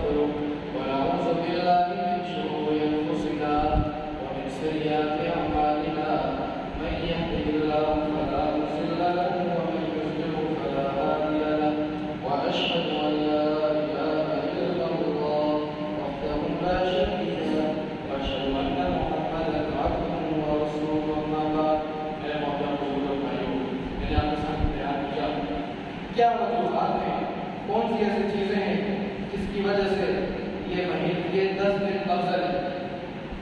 ونستغفره ونعوذ بالله من شرور أنفسنا ومن سيئات أعمالنا من يهده الله فلا مضل له ومن يضلل فلا هادي له وأشهد أن لا إله إلا الله وحده لا شريك له وأشهد أن محمدا عبده ورسوله أما بعد میرے محترم بزرگوں بھائیوں میں نے آپ کے سامنے بیان کیا کیا وجوہات ہیں کون سی ایسی چیزیں ہیں جس کی وجہ سے یہ مہینے یہ 10 دن افضل ہے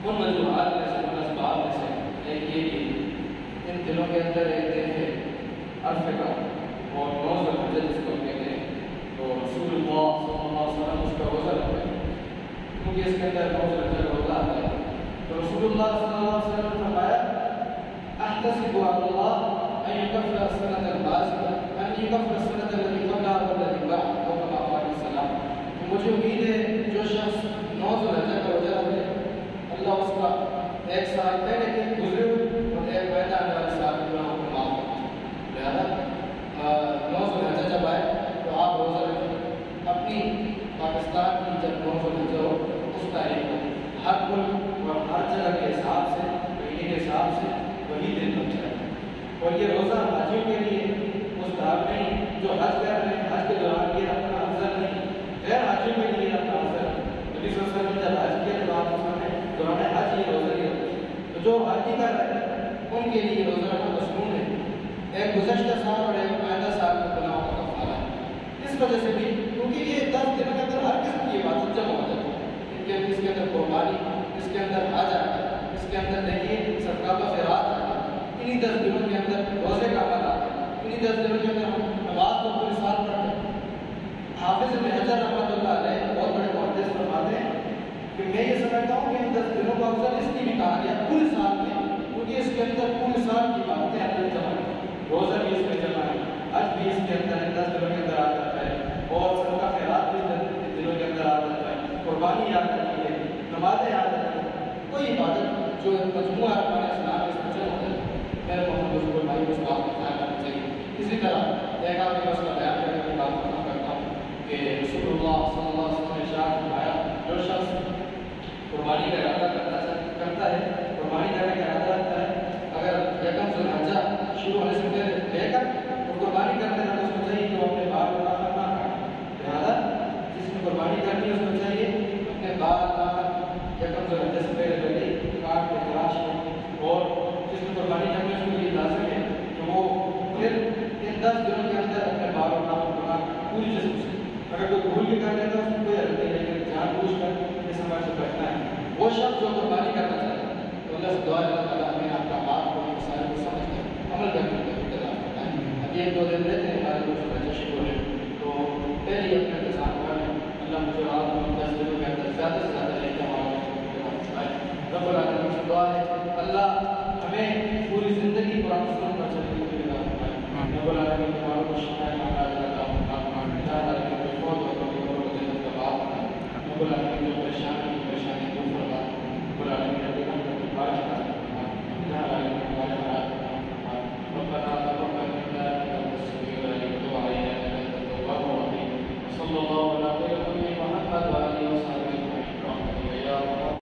ان وجوہات میں سے ان اسباب میں سے ایک یہ کہ ان دنوں کے اندر ایک دن ہے عرفے کا اور 9 ذوالحجہ جس کو کہتے ہیں تو رسول اللہ صلی اللہ علیہ وسلم اس کا روزہ رکھتے ہیں کیونکہ اس کے اندر 9 ذوالحجہ کا روزہ آتا ہے تو رسول اللہ صلی اللہ علیہ وسلم نے فرمایا احتسب على الله ان يكفر السنة الباسطة ان يكفر السنة التي قبلها والتي بعدها او كما قال السلام مجھے امید ہے جو شخص 9 ذوالحجہ کا روزہ رکھے اللہ اس کا ایک سال پہلے کے گزرے اور ایک پیدا آنے والے سال کے گناہوں کو معاف کرے لہذا 9 ذوالحجہ جب آئے تو آپ روزہ رکھیں اپنی پاکستان کی جب 9 ذوالحجہ ہو اس تاریخ کو ہر ملک اور ہر جگہ کے حساب سے مہینے کے حساب سے وہی دن بن جائے اور یہ روزہ حاجیوں کے لیے مستحب نہیں جو حج کر رہے ہیں حج کے دوران یہ اپنا افضل نہیں غیر حاجیوں کے لیے اپنا افضل نبی صلی اللہ علیہ وسلم جب حج کیا تو آپ نے دوران حج یہ روزہ نہیں رکھا تو جو حاجی کر رہے ہیں ان کے لیے روزہ رکھنا مصنون ہے ایک گزشتہ سال اور ایک آئندہ سال کا گناہوں کا کفارہ ہے اس وجہ سے بھی کیونکہ یہ 10 دنوں کے اندر ہر قسم کی عبادت جمع ہو جاتی ہے اس کے اندر قربانی اس کے اندر حج آ گیا اس کے اندر دیکھیے صدقات و خیرات آ گیا انہی 10 دنوں کے اندر روزے کا عمل آتا ہے انہی 10 دنوں کے اندر ہم نماز کو پورے سال پڑھتے ہیں حافظ ابن حجر رحمۃ اللہ علیہ بہت بڑے محدث فرماتے ہیں کہ میں یہ سمجھتا ہوں کہ ان 10 دنوں کو افضل اس لیے بھی کہا گیا پورے سال میں کیونکہ اس کے اندر پورے سال کی باتیں اندر جمع ہیں روزہ بھی اس میں جمع ہے حج بھی اس کے اندر 10 دنوں کے اندر آ جاتا ہے اور صدقہ خیرات بھی 10 دنوں کے اندر آ جاتا ہے قربانی آ جاتی ہے نمازیں آ جاتی ہیں کوئی عبادت جو مجموعہ ہمارے اسلام میں سمجھا ہوتا ہے میرے محمد بزرگ بھائی اس بات کو خیال کرنا چاہیے اسی طرح ایک آپ کے مسئلہ بیان کرنے کی بات ختم کرتا ہوں کہ رسول اللہ صلی اللہ علیہ وسلم نے ارشاد فرمایا جو شخص قربانی کا ارادہ کرتا ہے قربانی کرنے کا ارادہ رکھتا ہے اگر یکم ذوالحجہ شروع ہونے سے پہلے لے کر اور قربانی کرنے کا اس کو چاہیے کہ وہ اپنے بال کو ناخن نہ کاٹے لہٰذا جس نے قربانی کرنی ہے اس کو چاہیے اپنے بال ناخن یکم ذوالحجہ سے پہلے لگے کاٹ کے تلاش کریں اور جس نے قربانی کرنی ہے اس کو یہ لازم ہے کہ وہ پھر ان 10 دنوں کے اندر اپنے بال اور ناخن بنا پوری جسم سے اگر کوئی بھول بھی کر لیتا ہے اس میں کوئی حرج نہیں لیکن جان بوجھ کر اس سمجھ سے بیٹھنا ہے وہ شخص جو قربانی کرنا چاہتا ہے تو اللہ سے دعا اللہ تعالیٰ ہمیں آپ کا بات کو مسائل کو سمجھ کر عمل کرنے کا انتظام کرنا ہے اب یہ 2 دن رہتے ہیں ہمارے دوست بچے شروع ہے تو پہلے اپنے انتظام کر لیں اللہ مجھے آپ کو 10 دنوں کے اندر زیادہ سے زیادہ لے کے ہمارا رب العالمین سے دعا ہے اللہ ہمیں